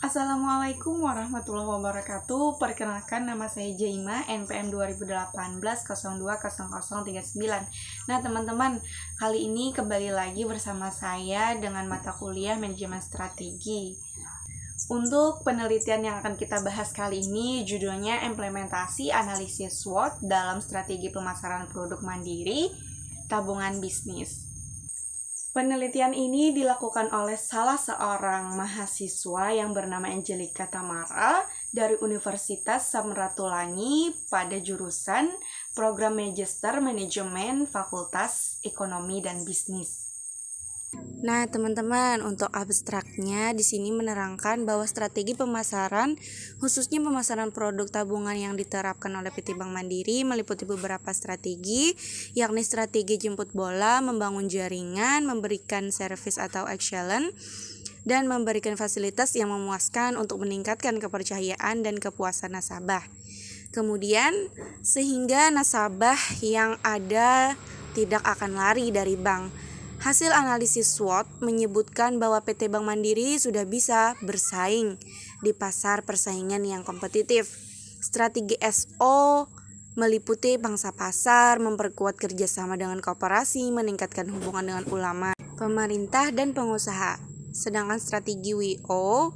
Assalamualaikum warahmatullahi wabarakatuh. Perkenalkan, nama saya Jaima, NPM 2018 020039. Nah teman-teman, kali ini kembali lagi bersama saya dengan mata kuliah Manajemen Strategi. Untuk penelitian yang akan kita bahas kali ini judulnya Implementasi Analisis SWOT dalam Strategi Pemasaran Produk Mandiri Tabungan Bisnis. Penelitian ini dilakukan oleh salah seorang mahasiswa yang bernama Angelica Tamara dari Universitas Samratulangi pada jurusan Program Magister Manajemen Fakultas Ekonomi dan Bisnis. Nah, teman-teman, untuk abstraknya di sini menerangkan bahwa strategi pemasaran, khususnya pemasaran produk tabungan yang diterapkan oleh PT Bank Mandiri meliputi beberapa strategi, yakni strategi jemput bola, membangun jaringan, memberikan servis atau excellence, dan memberikan fasilitas yang memuaskan untuk meningkatkan kepercayaan dan kepuasan nasabah. Kemudian, sehingga nasabah yang ada tidak akan lari dari bank. Hasil analisis SWOT menyebutkan bahwa PT Bank Mandiri sudah bisa bersaing di pasar persaingan yang kompetitif. Strategi SO meliputi pangsa pasar, memperkuat kerjasama dengan koperasi, meningkatkan hubungan dengan ulama, pemerintah, dan pengusaha. Sedangkan strategi WO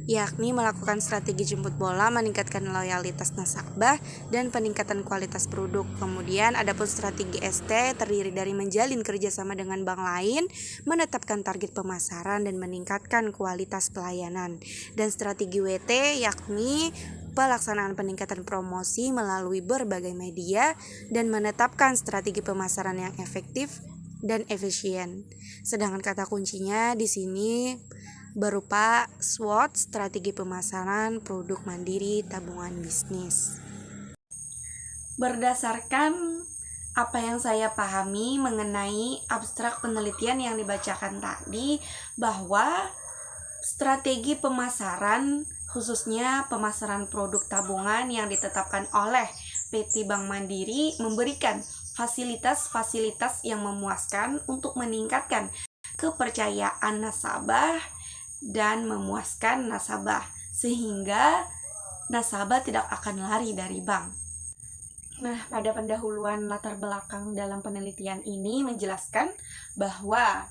yakni melakukan strategi jemput bola, meningkatkan loyalitas nasabah, dan peningkatan kualitas produk. Kemudian adapun strategi ST terdiri dari menjalin kerjasama dengan bank lain, menetapkan target pemasaran, dan meningkatkan kualitas pelayanan. Dan strategi WT yakni pelaksanaan peningkatan promosi melalui berbagai media dan menetapkan strategi pemasaran yang efektif dan efisien. Sedangkan kata kuncinya di sini berupa SWOT, strategi pemasaran produk mandiri tabungan bisnis. Berdasarkan apa yang saya pahami mengenai abstrak penelitian yang dibacakan tadi, bahwa strategi pemasaran, khususnya pemasaran produk tabungan yang ditetapkan oleh PT Bank Mandiri, memberikan fasilitas-fasilitas yang memuaskan untuk meningkatkan kepercayaan nasabah dan memuaskan nasabah, sehingga nasabah tidak akan lari dari bank. Nah, pada pendahuluan latar belakang dalam penelitian ini menjelaskan bahwa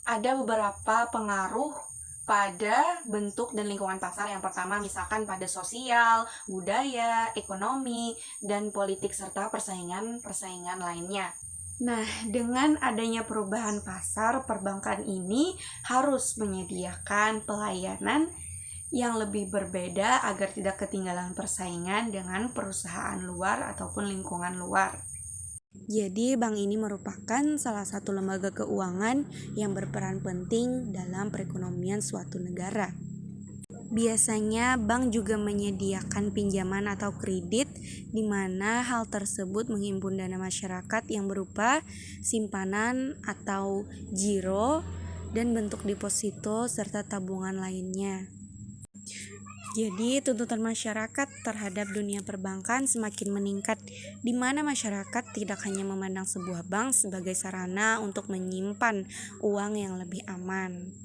ada beberapa pengaruh pada bentuk dan lingkungan pasar. Yang pertama misalkan pada sosial, budaya, ekonomi, dan politik serta persaingan lainnya. Nah, dengan adanya perubahan pasar, perbankan ini harus menyediakan pelayanan yang lebih berbeda agar tidak ketinggalan persaingan dengan perusahaan luar ataupun lingkungan luar. Jadi, bank ini merupakan salah satu lembaga keuangan yang berperan penting dalam perekonomian suatu negara. Biasanya bank juga menyediakan pinjaman atau kredit, di mana hal tersebut menghimpun dana masyarakat yang berupa simpanan atau giro dan bentuk deposito serta tabungan lainnya. Jadi tuntutan masyarakat terhadap dunia perbankan semakin meningkat, di mana masyarakat tidak hanya memandang sebuah bank sebagai sarana untuk menyimpan uang yang lebih aman.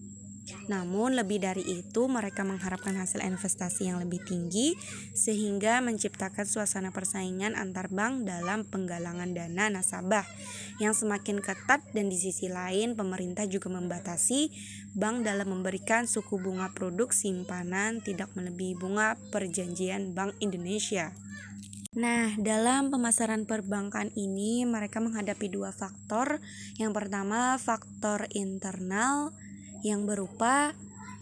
Namun lebih dari itu, mereka mengharapkan hasil investasi yang lebih tinggi, sehingga menciptakan suasana persaingan antar bank dalam penggalangan dana nasabah yang semakin ketat. Dan di sisi lain, pemerintah juga membatasi bank dalam memberikan suku bunga produk simpanan tidak melebihi bunga perjanjian Bank Indonesia. Nah, dalam pemasaran perbankan ini mereka menghadapi dua faktor. Yang pertama, faktor internal yang berupa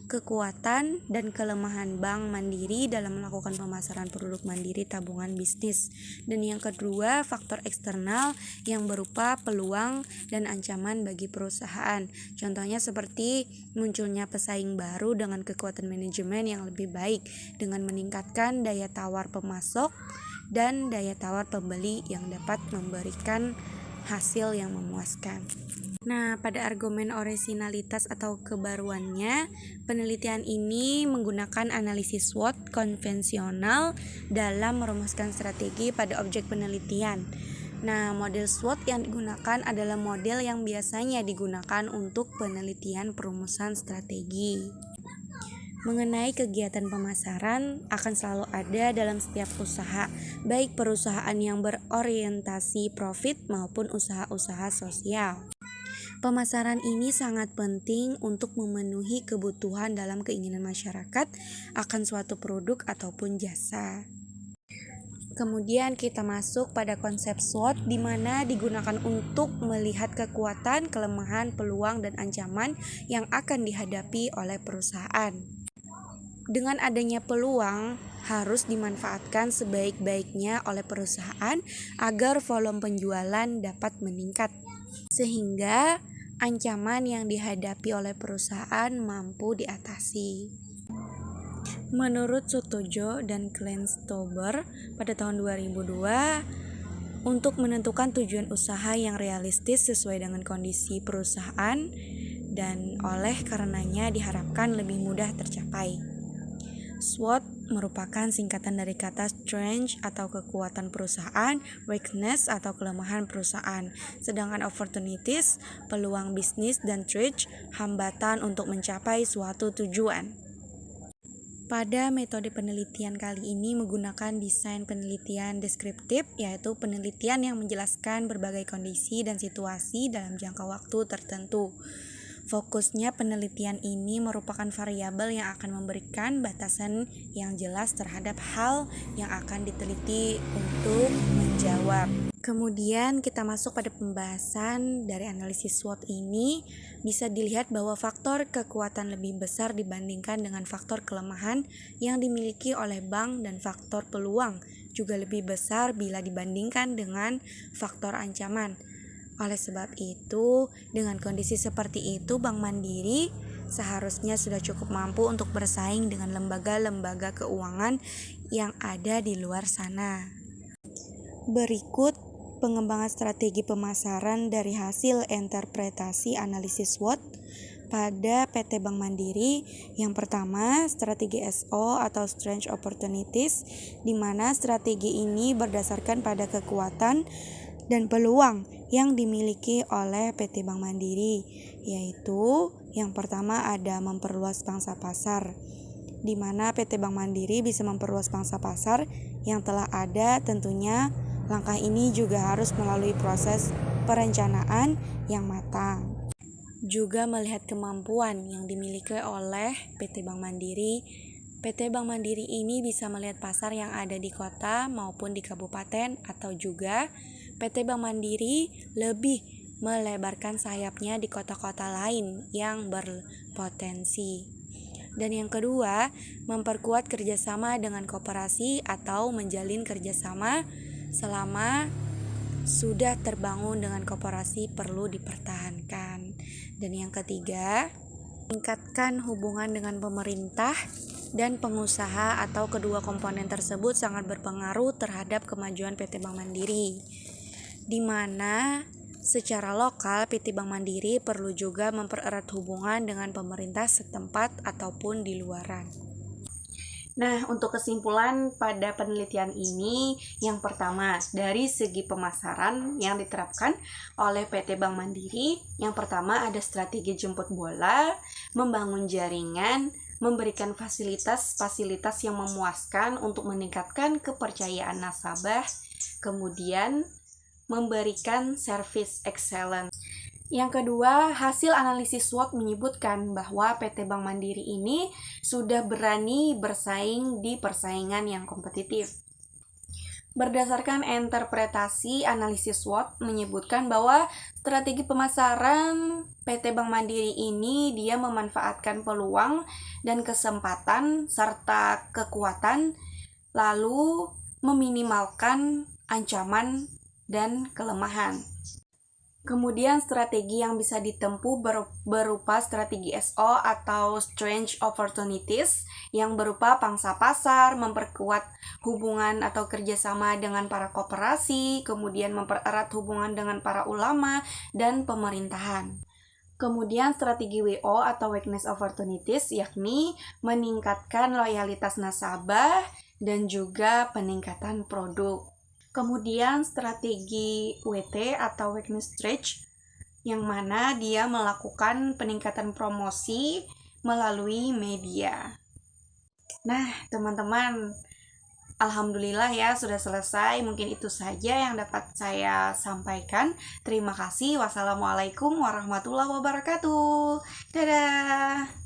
kekuatan dan kelemahan Bank Mandiri dalam melakukan pemasaran produk mandiri tabungan bisnis. Dan yang kedua, faktor eksternal yang berupa peluang dan ancaman bagi perusahaan. Contohnya seperti munculnya pesaing baru dengan kekuatan manajemen yang lebih baik dengan meningkatkan daya tawar pemasok dan daya tawar pembeli yang dapat memberikan hasil yang memuaskan. Nah, pada argumen orisinalitas atau kebaruannya, penelitian ini menggunakan analisis SWOT konvensional dalam merumuskan strategi pada objek penelitian. Nah, model SWOT yang digunakan adalah model yang biasanya digunakan untuk penelitian perumusan strategi. Mengenai kegiatan pemasaran akan selalu ada dalam setiap usaha, baik perusahaan yang berorientasi profit maupun usaha-usaha sosial. Pemasaran ini sangat penting untuk memenuhi kebutuhan dalam keinginan masyarakat akan suatu produk ataupun jasa. Kemudian kita masuk pada konsep SWOT di mana digunakan untuk melihat kekuatan, kelemahan, peluang, dan ancaman yang akan dihadapi oleh perusahaan. Dengan adanya peluang harus dimanfaatkan sebaik-baiknya oleh perusahaan agar volume penjualan dapat meningkat, sehingga ancaman yang dihadapi oleh perusahaan mampu diatasi. Menurut Sutojo dan Kleinstauber pada tahun 2002, untuk menentukan tujuan usaha yang realistis sesuai dengan kondisi perusahaan dan oleh karenanya diharapkan lebih mudah tercapai. SWOT merupakan singkatan dari kata strength atau kekuatan perusahaan, weakness atau kelemahan perusahaan, sedangkan opportunities, peluang bisnis, dan threats, hambatan untuk mencapai suatu tujuan. Pada metode penelitian kali ini menggunakan desain penelitian deskriptif, yaitu penelitian yang menjelaskan berbagai kondisi dan situasi dalam jangka waktu tertentu. Fokusnya penelitian ini merupakan variabel yang akan memberikan batasan yang jelas terhadap hal yang akan diteliti untuk menjawab. Kemudian kita masuk pada pembahasan dari analisis SWOT ini. Bisa dilihat bahwa faktor kekuatan lebih besar dibandingkan dengan faktor kelemahan yang dimiliki oleh bank dan faktor peluang juga lebih besar bila dibandingkan dengan faktor ancaman. Oleh sebab itu, dengan kondisi seperti itu, Bank Mandiri seharusnya sudah cukup mampu untuk bersaing dengan lembaga-lembaga keuangan yang ada di luar sana. Berikut pengembangan strategi pemasaran dari hasil interpretasi analisis SWOT pada PT Bank Mandiri. Yang pertama, strategi SO atau Strength Opportunities, di mana strategi ini berdasarkan pada kekuatan dan peluang yang dimiliki oleh PT Bank Mandiri, yaitu yang pertama ada memperluas pangsa pasar, di mana PT Bank Mandiri bisa memperluas pangsa pasar yang telah ada. Tentunya langkah ini juga harus melalui proses perencanaan yang matang. Juga melihat kemampuan yang dimiliki oleh PT Bank Mandiri. PT Bank Mandiri ini bisa melihat pasar yang ada di kota maupun di kabupaten, atau juga PT Bank Mandiri lebih melebarkan sayapnya di kota-kota lain yang berpotensi. Dan yang kedua, memperkuat kerjasama dengan koperasi atau menjalin kerjasama selama sudah terbangun dengan koperasi perlu dipertahankan. Dan yang ketiga, meningkatkan hubungan dengan pemerintah dan pengusaha atau kedua komponen tersebut sangat berpengaruh terhadap kemajuan PT Bank Mandiri, di mana secara lokal PT Bank Mandiri perlu juga mempererat hubungan dengan pemerintah setempat ataupun di luaran. Nah, untuk kesimpulan pada penelitian ini, yang pertama, dari segi pemasaran yang diterapkan oleh PT Bank Mandiri, yang pertama ada strategi jemput bola, membangun jaringan, memberikan fasilitas-fasilitas yang memuaskan untuk meningkatkan kepercayaan nasabah, kemudian memberikan service excellence. Yang kedua, hasil analisis SWOT menyebutkan bahwa PT Bank Mandiri ini sudah berani bersaing di persaingan yang kompetitif. Berdasarkan interpretasi analisis SWOT menyebutkan bahwa strategi pemasaran PT Bank Mandiri ini dia memanfaatkan peluang dan kesempatan serta kekuatan, lalu meminimalkan ancaman dan kelemahan. Kemudian strategi yang bisa ditempuh berupa strategi SO atau Strength Opportunities yang berupa pangsa pasar, memperkuat hubungan atau kerjasama dengan para koperasi, kemudian mempererat hubungan dengan para ulama dan pemerintahan. Kemudian strategi WO atau Weakness Opportunities yakni meningkatkan loyalitas nasabah dan juga peningkatan produk. Kemudian strategi WT atau Weakness Stretch yang mana dia melakukan peningkatan promosi melalui media. Nah, teman-teman, alhamdulillah ya sudah selesai. Mungkin itu saja yang dapat saya sampaikan. Terima kasih. Wassalamualaikum warahmatullahi wabarakatuh. Dadah.